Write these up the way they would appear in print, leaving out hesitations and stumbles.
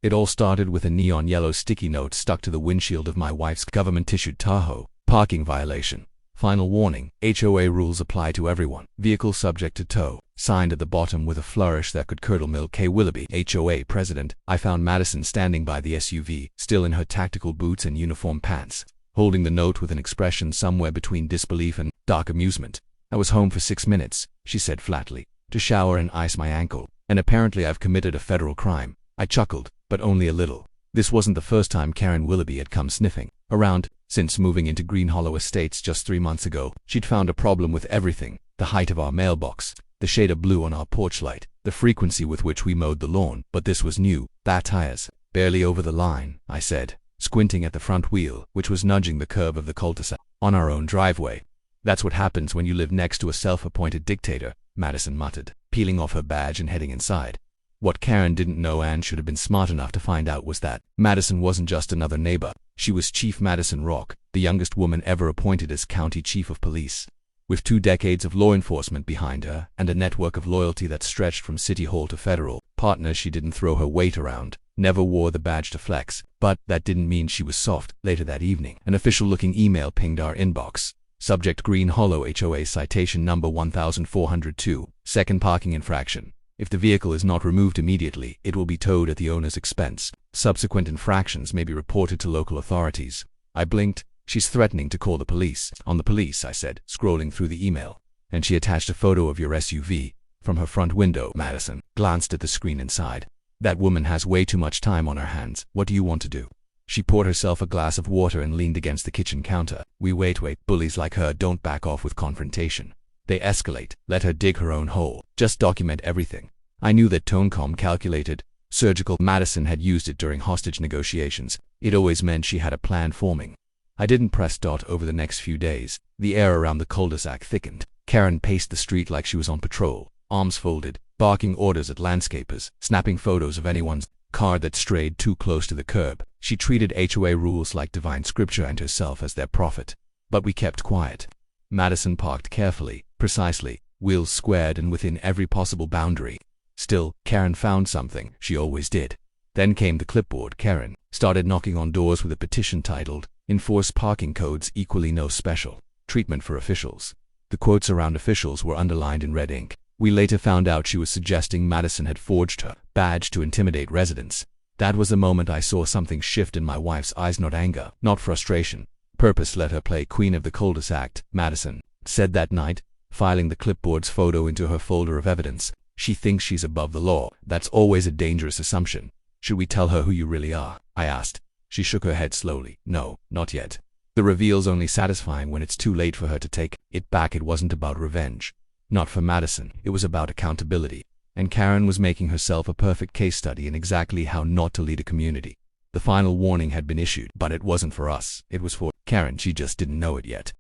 It all started with a neon yellow sticky note stuck to the windshield of my wife's government-issued Tahoe. Parking violation. Final warning. HOA rules apply to everyone. Vehicle subject to tow. Signed at the bottom with a flourish that could curdle milk. K. Willoughby, HOA president. I found Madison standing by the SUV, still in her tactical boots and uniform pants, holding the note with an expression somewhere between disbelief and dark amusement. I was home for 6 minutes, she said flatly, to shower and ice my ankle, and apparently I've committed a federal crime. I chuckled, but only a little. This wasn't the first time Karen Willoughby had come sniffing around. Since moving into Green Hollow Estates just 3 months ago, she'd found a problem with everything: the height of our mailbox, the shade of blue on our porch light, the frequency with which we mowed the lawn. But this was new. That tires, barely over the line, I said, squinting at the front wheel, which was nudging the curve of the cul-de-sac. On our own driveway. That's what happens when you live next to a self-appointed dictator, Madison muttered, peeling off her badge and heading inside. What Karen didn't know and should have been smart enough to find out was that Madison wasn't just another neighbor. She was Chief Madison Rock, the youngest woman ever appointed as county chief of police. With 2 decades of law enforcement behind her and a network of loyalty that stretched from city hall to federal partners, she didn't throw her weight around, never wore the badge to flex. But that didn't mean she was soft. Later that evening, an official-looking email pinged our inbox. Subject: Green Hollow HOA citation number 1402, second parking infraction. If the vehicle is not removed immediately, it will be towed at the owner's expense. Subsequent infractions may be reported to local authorities. I blinked. She's threatening to call the police. On the police, I said, scrolling through the email. And she attached a photo of your SUV from her front window. Madison glanced at the screen inside. That woman has way too much time on her hands. What do you want to do? She poured herself a glass of water and leaned against the kitchen counter. Wait. Bullies like her don't back off with confrontation. They escalate. Let her dig her own hole. Just document everything. I knew that tone, calm, calculated, surgical. Madison had used it during hostage negotiations. It always meant she had a plan forming. I didn't press start. Over the next few days, the air around the cul-de-sac thickened. Karen paced the street like she was on patrol, arms folded, barking orders at landscapers, snapping photos of anyone's car that strayed too close to the curb. She treated HOA rules like divine scripture and herself as their prophet. But we kept quiet. Madison parked carefully, precisely, wheels squared and within every possible boundary. Still, Karen found something. She always did. Then came the clipboard. Karen started knocking on doors with a petition titled, "Enforce Parking Codes Equally, No Special Treatment for Officials." The quotes around officials were underlined in red ink. We later found out she was suggesting Madison had forged her badge to intimidate residents. That was the moment I saw something shift in my wife's eyes. Not anger, not frustration. Purpose. Let her play queen of the cul-de-sac, Madison said that night, filing the clipboard's photo into her folder of evidence. She thinks she's above the law. That's always a dangerous assumption. Should we tell her who you really are? I asked. She shook her head slowly. No, not yet. The reveal's only satisfying when it's too late for her to take it back. It wasn't about revenge. Not for Madison. It was about accountability. And Karen was making herself a perfect case study in exactly how not to lead a community. The final warning had been issued, but it wasn't for us. It was for Karen. She just didn't know it yet.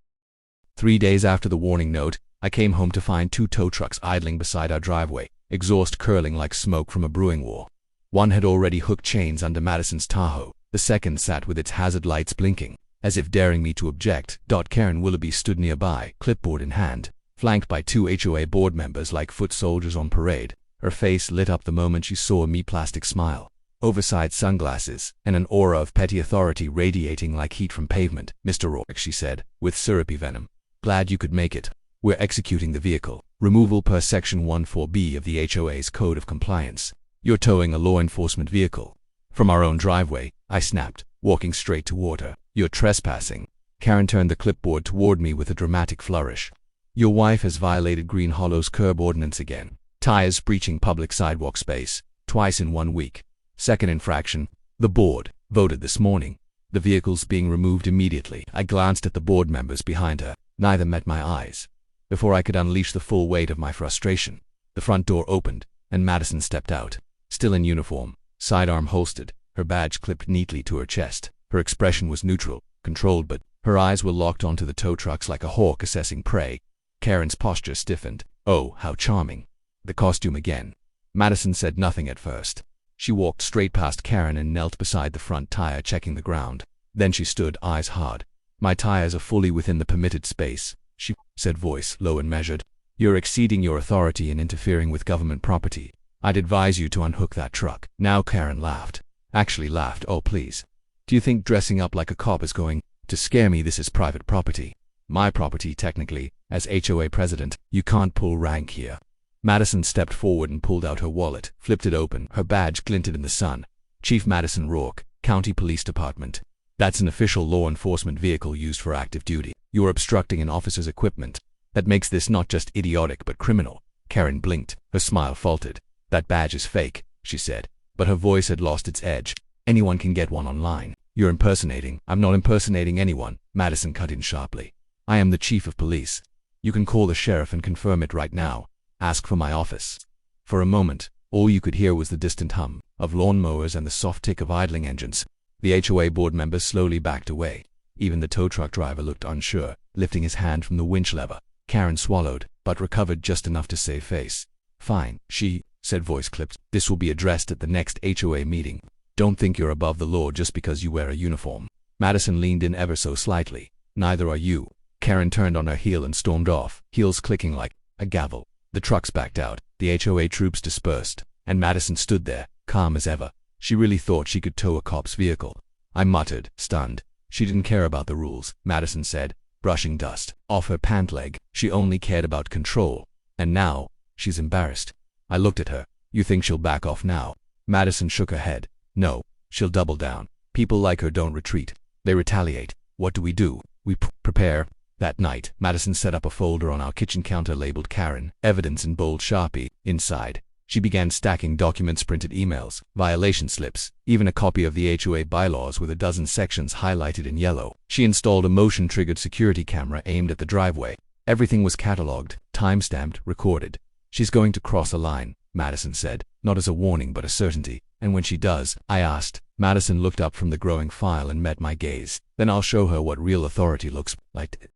3 days after the warning note, I came home to find 2 tow trucks idling beside our driveway, exhaust curling like smoke from a brewing war. One had already hooked chains under Madison's Tahoe. The second sat with its hazard lights blinking, as if daring me to object. Karen Willoughby stood nearby, clipboard in hand, flanked by 2 HOA board members like foot soldiers on parade. Her face lit up the moment she saw me. Plastic smile, oversized sunglasses, and an aura of petty authority radiating like heat from pavement. "Mr. Rourke," she said, with syrupy venom. "Glad you could make it. We're executing the vehicle removal per Section 14B of the HOA's Code of Compliance. You're towing a law enforcement vehicle from our own driveway," I snapped, walking straight toward her. "You're trespassing." Karen turned the clipboard toward me with a dramatic flourish. "Your wife has violated Green Hollow's curb ordinance again. Tires breaching public sidewalk space, twice in 1 week. Second infraction. The board voted this morning. The vehicle's being removed immediately." I glanced at the board members behind her. Neither met my eyes. Before I could unleash the full weight of my frustration, the front door opened, and Madison stepped out, still in uniform, sidearm holstered, her badge clipped neatly to her chest. Her expression was neutral, controlled, but her eyes were locked onto the tow trucks like a hawk assessing prey. Karen's posture stiffened. "Oh, how charming." The costume again. Madison said nothing at first. She walked straight past Karen and knelt beside the front tire, checking the ground. Then she stood, eyes hard. "My tires are fully within the permitted space," she said, voice low and measured. "You're exceeding your authority and interfering with government property. I'd advise you to unhook that truck." Now Karen laughed. actually laughed. Oh, please. Do you think dressing up like a cop is going to scare me? This is private property. My property, technically. As HOA president, you can't pull rank here. Madison stepped forward and pulled out her wallet, flipped it open. Her badge glinted in the sun. Chief Madison Rourke, County Police Department. That's an official law enforcement vehicle used for active duty. You are obstructing an officer's equipment. That makes this not just idiotic but criminal. Karen blinked. Her smile faltered. That badge is fake, she said, but her voice had lost its edge. Anyone can get one online. You're impersonating. I'm not impersonating anyone, Madison cut in sharply. I am the chief of police. You can call the sheriff and confirm it right now. Ask for my office. For a moment, all you could hear was the distant hum of lawnmowers and the soft tick of idling engines. The HOA board members slowly backed away. Even the tow truck driver looked unsure, lifting his hand from the winch lever. Karen swallowed, but recovered just enough to save face. Fine, she said, voice clipped. This will be addressed at the next HOA meeting. Don't think you're above the law just because you wear a uniform. Madison leaned in ever so slightly. Neither are you. Karen turned on her heel and stormed off, heels clicking like a gavel. The trucks backed out, the HOA troops dispersed, and Madison stood there, calm as ever. She really thought she could tow a cop's vehicle. I muttered, stunned. She didn't care about the rules, Madison said, brushing dust off her pant leg. She only cared about control. And now, she's embarrassed. I looked at her. You think she'll back off now? Madison shook her head. No, she'll double down. People like her don't retreat. They retaliate. What do? We prepare. That night, Madison set up a folder on our kitchen counter labeled Karen, evidence in bold Sharpie. Inside, she began stacking documents, printed emails, violation slips, even a copy of the HOA bylaws with a dozen sections highlighted in yellow. She installed a motion-triggered security camera aimed at the driveway. Everything was catalogued, time-stamped, recorded. She's going to cross a line, Madison said, not as a warning but a certainty. And when she does, I asked. Madison looked up from the growing file and met my gaze. Then I'll show her what real authority looks like.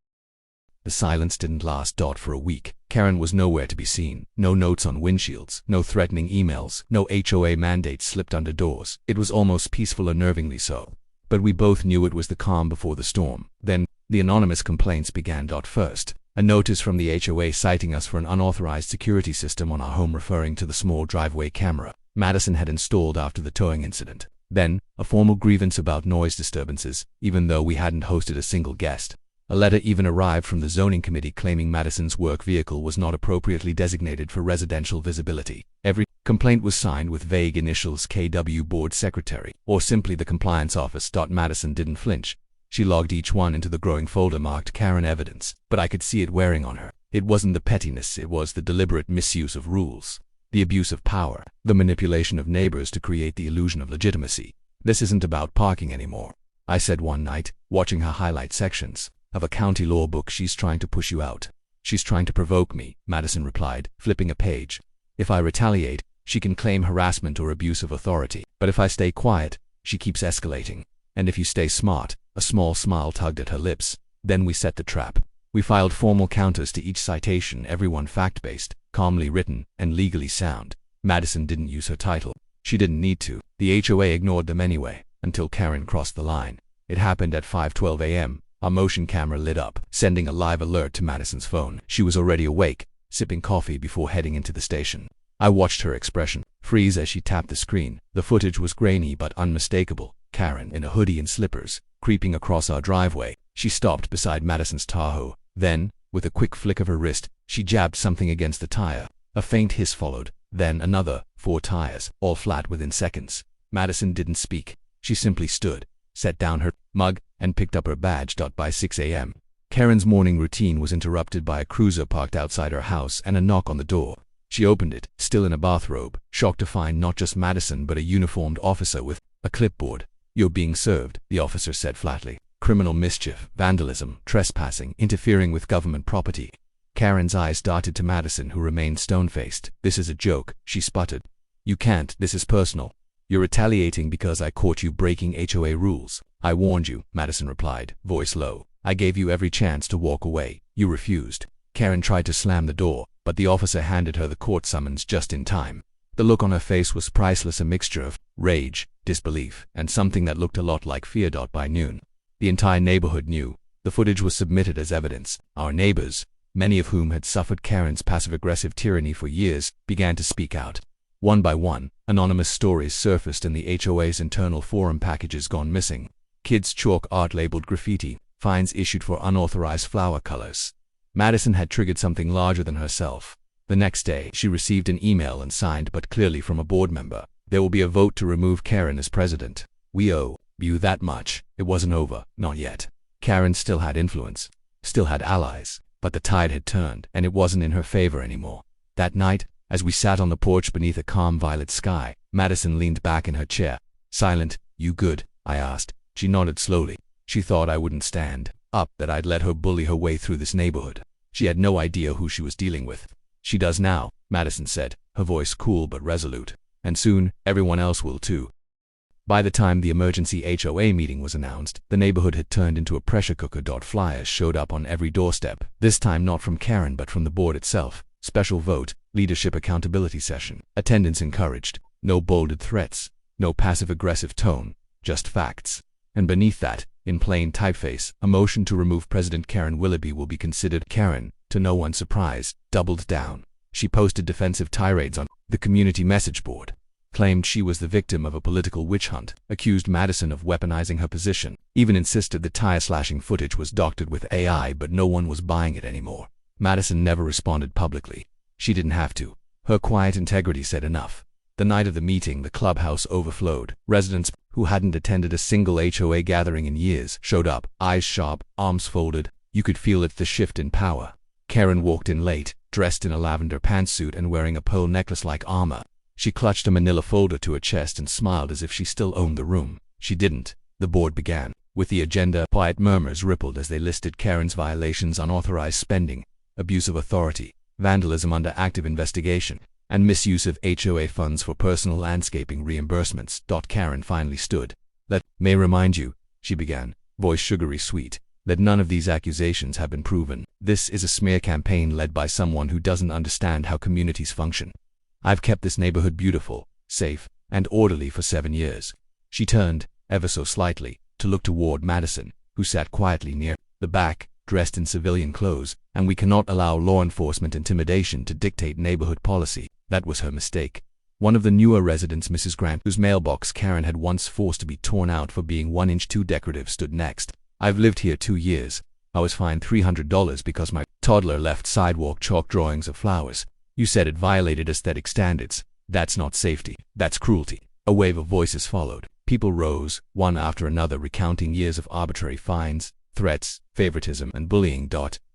The silence didn't last. For a week, Karen was nowhere to be seen. No notes on windshields, no threatening emails, no HOA mandates slipped under doors. It was almost peaceful, unnervingly so. But we both knew it was the calm before the storm. Then, the anonymous complaints began. First, a notice from the HOA citing us for an unauthorized security system on our home, referring to the small driveway camera Madison had installed after the towing incident. Then, a formal grievance about noise disturbances, even though we hadn't hosted a single guest. A letter even arrived from the zoning committee claiming Madison's work vehicle was not appropriately designated for residential visibility. Every complaint was signed with vague initials, KW Board Secretary, or simply the Compliance Office. Madison didn't flinch. She logged each one into the growing folder marked Karen Evidence, but I could see it wearing on her. It wasn't the pettiness, it was the deliberate misuse of rules, the abuse of power, the manipulation of neighbors to create the illusion of legitimacy. This isn't about parking anymore, I said one night, watching her highlight sections of a county law book. She's trying to push you out. She's trying to provoke me, Madison replied, flipping a page. If I retaliate, she can claim harassment or abuse of authority. But if I stay quiet, she keeps escalating. And if you stay smart, a small smile tugged at her lips. Then we set the trap. We filed formal counters to each citation, everyone fact-based, calmly written, and legally sound. Madison didn't use her title. She didn't need to. The HOA ignored them anyway, until Karen crossed the line. It happened at 5:12 a.m. Our motion camera lit up, sending a live alert to Madison's phone. She was already awake, sipping coffee before heading into the station. I watched her expression freeze as she tapped the screen. The footage was grainy but unmistakable. Karen, in a hoodie and slippers, creeping across our driveway. She stopped beside Madison's Tahoe. Then, with a quick flick of her wrist, she jabbed something against the tire. A faint hiss followed, then another. 4 tires, all flat within seconds. Madison didn't speak. She simply stood, set down her mug, and picked up her badge. By 6 a.m., Karen's morning routine was interrupted by a cruiser parked outside her house and a knock on the door. She opened it, still in a bathrobe, shocked to find not just Madison but a uniformed officer with a clipboard. You're being served, the officer said flatly. Criminal mischief, vandalism, trespassing, interfering with government property. Karen's eyes darted to Madison, who remained stone-faced. This is a joke, she sputtered. You can't, this is personal. You're retaliating because I caught you breaking HOA rules. I warned you, Madison replied, voice low. I gave you every chance to walk away. You refused. Karen tried to slam the door, but the officer handed her the court summons just in time. The look on her face was priceless, a mixture of rage, disbelief, and something that looked a lot like fear. By noon, the entire neighborhood knew. The footage was submitted as evidence. Our neighbors, many of whom had suffered Karen's passive-aggressive tyranny for years, began to speak out. One by one, anonymous stories surfaced in the HOA's internal forum: packages gone missing, kids' chalk art labeled graffiti, fines issued for unauthorized flower colors. Madison had triggered something larger than herself. The next day, she received an email and signed, but clearly from a board member: "There will be a vote to remove Karen as president. We owe you that much." It wasn't over, not yet. Karen still had influence, still had allies, but the tide had turned, and it wasn't in her favor anymore. That night, as we sat on the porch beneath a calm violet sky, Madison leaned back in her chair. "Silent, you good?" I asked. She nodded slowly. She thought I wouldn't stand up, that I'd let her bully her way through this neighborhood. She had no idea who she was dealing with. "She does now," Madison said, her voice cool but resolute. "And soon, everyone else will too." By the time the emergency HOA meeting was announced, the neighborhood had turned into a pressure cooker. Flyers showed up on every doorstep, this time not from Karen but from the board itself. Special vote, leadership accountability session. Attendance encouraged. No bolded threats, no passive-aggressive tone, just facts. And beneath that, in plain typeface, a motion to remove President Karen Willoughby will be considered. Karen, to no one's surprise, doubled down. She posted defensive tirades on the community message board, claimed she was the victim of a political witch hunt, accused Madison of weaponizing her position, even insisted the tire-slashing footage was doctored with AI, but no one was buying it anymore. Madison never responded publicly. She didn't have to. Her quiet integrity said enough. The night of the meeting, the clubhouse overflowed. Residents who hadn't attended a single HOA gathering in years showed up, eyes sharp, arms folded. You could feel it, the shift in power. Karen walked in late, dressed in a lavender pantsuit and wearing a pearl necklace like armor. She clutched a manila folder to her chest and smiled as if she still owned the room. She didn't. The board began with the agenda. Quiet murmurs rippled as they listed Karen's violations: unauthorized spending, abuse of authority, vandalism under active investigation, and misuse of HOA funds for personal landscaping reimbursements. Karen finally stood. "Let me remind you," she began, voice sugary sweet, "that none of these accusations have been proven. This is a smear campaign led by someone who doesn't understand how communities function. I've kept this neighborhood beautiful, safe, and orderly for 7 years." She turned, ever so slightly, to look toward Madison, who sat quietly near the back, dressed in civilian clothes. "And we cannot allow law enforcement intimidation to dictate neighborhood policy." That was her mistake. One of the newer residents, Mrs. Grant, whose mailbox Karen had once forced to be torn out for being 1 inch too decorative, stood next. "I've lived here 2 years. I was fined $300 because my toddler left sidewalk chalk drawings of flowers. You said it violated aesthetic standards. That's not safety, that's cruelty." A wave of voices followed. People rose, one after another, recounting years of arbitrary fines, threats, favoritism, and bullying.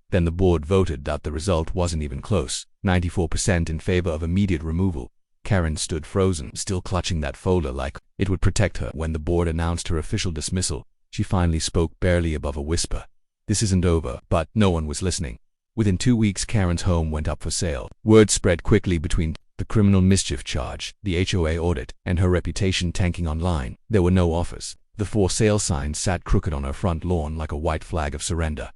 Then the board voted that the result wasn't even close. 94% in favor of immediate removal. Karen stood frozen, still clutching that folder like it would protect her. When the board announced her official dismissal, she finally spoke, barely above a whisper. "This isn't over." But no one was listening. Within 2 weeks, Karen's home went up for sale. Word spread quickly between the criminal mischief charge, the HOA audit, and her reputation tanking online. There were no offers. The for sale sign sat crooked on her front lawn like a white flag of surrender.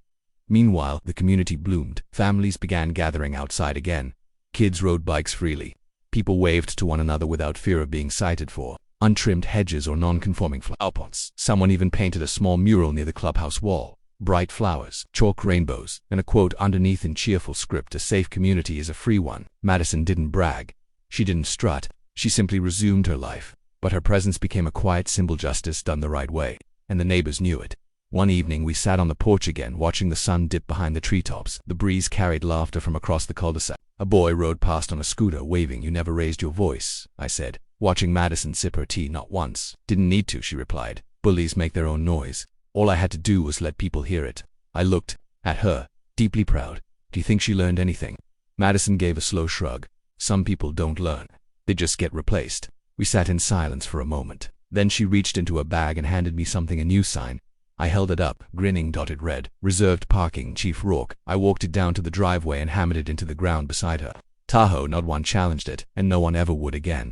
Meanwhile, the community bloomed. Families began gathering outside again. Kids rode bikes freely. People waved to one another without fear of being cited for untrimmed hedges or non-conforming flower pots. Someone even painted a small mural near the clubhouse wall. Bright flowers, chalk rainbows, and a quote underneath in cheerful script: "A safe community is a free one." Madison didn't brag. She didn't strut. She simply resumed her life. But her presence became a quiet symbol: justice done the right way. And the neighbors knew it. One evening we sat on the porch again, watching the sun dip behind the treetops. The breeze carried laughter from across the cul-de-sac. A boy rode past on a scooter, waving. "You never raised your voice," I said, watching Madison sip her tea. "Not once." "Didn't need to," she replied. "Bullies make their own noise. All I had to do was let people hear it." I looked at her, deeply proud. "Do you think she learned anything?" Madison gave a slow shrug. "Some people don't learn. They just get replaced." We sat in silence for a moment. Then she reached into a bag and handed me something, a new sign. I held it up, grinning. It read, "Reserved parking, Chief Rourke." I walked it down to the driveway and hammered it into the ground beside her. Tahoe, not one challenged it, and no one ever would again.